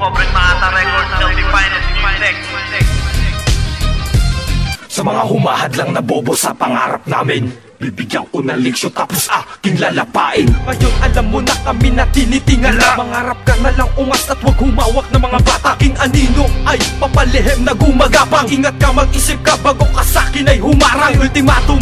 Pobreng Makata Records, self-defined music. Sa mga humahadlang na bobo sa pangarap namin, bibigyan ko ng leksyon tapos aking lalapain. Ngayon alam mo na kami na tinitingala. Mangarap ka na lang ungas at huwag humawak ng mga bata. Aking anino ay papalihim na gumagapang. Ingat ka, mag-isip ka bago ka sa'kin ay humarang. Ultimatum,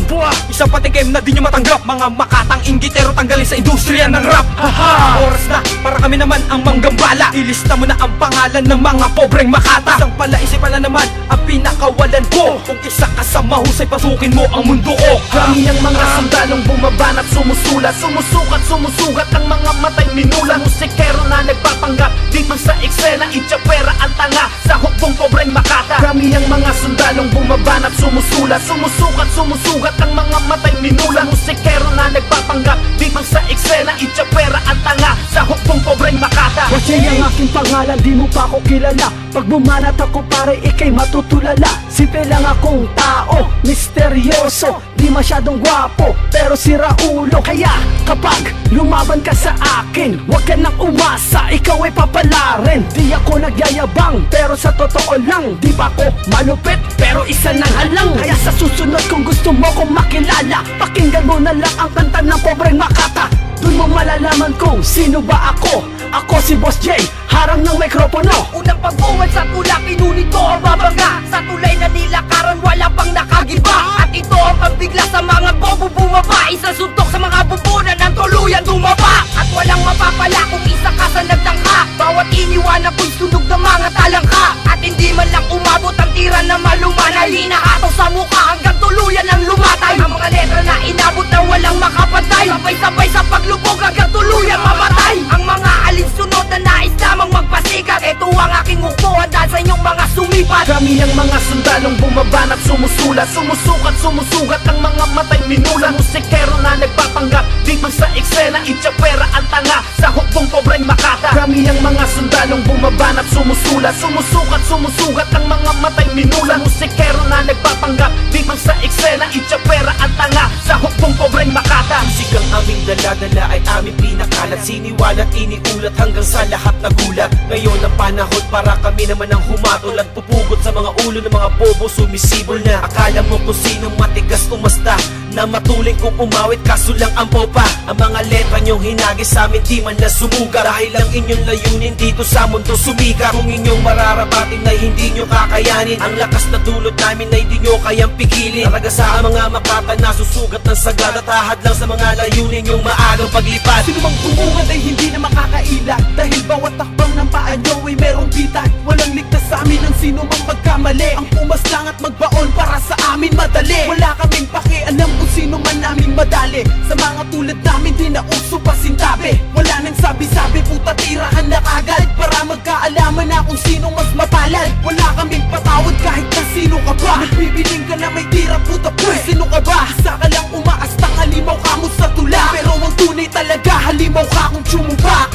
isang patikim na di nyo matanggap. Mga makatang inggitero tanggalin sa industriya ng rap. Haha, oras na para kami naman ang manggambala. Ilista mo na ang pangalan ng mga pobreng Makata. Isang palaisipan na naman ang pinakawalan ko. Kung isa ka sa mahusay, pasukin mo ang mundo ko. Kami ang mga sundalong bumabanat, sumusulat, sumusukat, sumusugat ang mga matay minula. Musikero na nagpapanggap dito sa eksena, itsapera ang tanga sa hukbong pobreng Makata. Kami ang mga sundalong bumabanat, sumusulat, sumusukat, sumusugat ang mga matay minula. Musikero na nagpapanggap dito sa eksena, itsapera ang tanga sa hukbong pobreng Makata. Kasi ang aking pangalan di mo pa ako kilala. Pag bumanat ako pare ikay matutulala. Simple lang akong tao, misteryoso, di masyadong gwapo, pero sira ulo. Kaya kapag lumaban ka sa akin, huwag ka nang umasa, ikaw ay papalarin. Di ako nagyayabang, pero sa totoo lang, di ba ko malupit, pero isa nang halang. Kaya sa susunod kung gusto mo kong makilala, pakinggan mo na lang ang kanta ng pobreng Makata. Doon mo malalaman kung sino ba ako. Ako si Boss J, harang ng mikropono. Unang pagbuwan sa tula, pinunit ko ang babangga. Sa tulay na nilakaran, wala pang nakagiba. At ito ang pagbigla sa mga bobo bumaba. Isang suntok sa mga bubunan ng tuluyan dumaba. At walang mapapala kung isa ka sa nagtangka. Bawat iniwanan ko'y sunog ng mga talangka. At hindi man lang umabot ang tira na malumanay. Hinahataw sa mukha hanggang tuluyan ang lumatay. Ang mga letra na inabot na walang makapatay. Sabay-sabay sa paglubog hanggang tuluyan mamatay. Ang mga alinsunod na nais lamang magpasikat. Ito ang aking mukbuhan dahil sa inyong mga sumipat. Kami ang mga sundalong bumabanat, sumusulat, sumusukat, sumusugat ang mga matay minula. Musikero na nagpapanggap dito sa eksena, itsapera ang tanga sa hukbong pobreng Makata. Kami ang mga sundalong bumabanat, sumusulat, sumusukat, sumusugat ang mga matay minula. Musikero na nagpapanggap dito sa eksena, itsapera ang tanga sa hukbong pobreng Makata. Musik ang aming dala-dala ay aming pinakalat. Siniwalat, iniulat hanggang sa lahat nagulat. Ngayon ang panahon para kami naman ang humatol at pupugot sa mga ulo ng mga bobo sumisibol na. Akala mo kung sinong matigas umasta na matuling kung umawit kaso lang ang popa. Ang mga letra nyong hinagis sa amin di man na sumuga. Dahil ang inyong layunin dito sa mundo sumika. Kung inyong mararapatin ay hindi nyo kakayanin. Ang lakas na dulot namin ay di nyo kayang pigilin. Talaga sa mga Makata na susugat ng sagad at hahad lang sa mga layunin yung maagang paglipad. Sino mang tumuhan ay hindi na makakailag, dahil bawat takbang ng paa nyo ay merong bitag. Walang ligtas sa amin ang sino mang magkamali. Ang pumas lang at magbaon para sa amin madali. Wala kaming pakialam kung sino man naming madali. Sa mga tulad namin di na uso pa sintabi. Wala nang sabi-sabi, puta tirahan na kagad para magkaalaman na kung sino mas mapalad. Wala kaming patawad kahit na sino ka ba. Nagbibiling ka na may tira, puta boy, sino ka ba? Isa ka lang umaastang halimaw ka mo sa tula, pero ang tunay talaga halimaw ka kung tsumuba.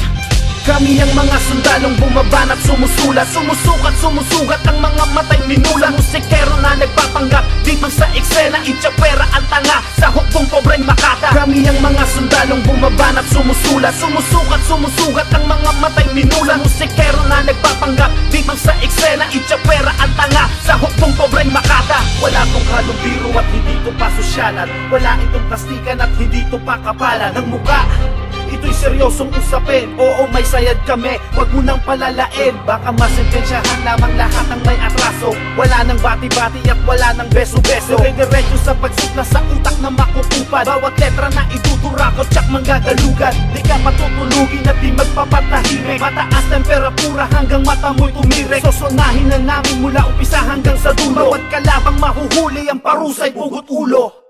Kami ang mga sundalong bumabanat, sumusulat, sumusukat, sumusugat ang mga matay minula. Musikero na nagpapanggap dito sa eksena, itsapera ang tanga sa hukbong pobreng Makata. Kami ang mga sundalong bumabanat, sumusulat, sumusukat, sumusugat ang mga matay minula. Musikero na nagpapanggap dito sa eksena, itsapera ang tanga sa hukbong pobreng Makata. Wala tong halong biro at hindi to pa sosyalan. Wala itong plastikan at hindi to pa kapalan ng muka. Ito'y seryosong usapin, oo may sayad kami, wag mo nang palalain. Baka masentensyahan lamang lahat ng may atraso. Wala nang bati-bati at wala nang beso-beso. Dire-diretso sa pagsupla sa utak na makutupad. Bawat letra na ituturakot tsak manggagalugan. Di ka matutulugin at di magpapatahimik. Mataas temperatura hanggang mata mo'y tumirik. Sosonahin na namin mula umpisa hanggang sa dulo. Bawat kalabang mahuhuli ang parusay pugot ulo.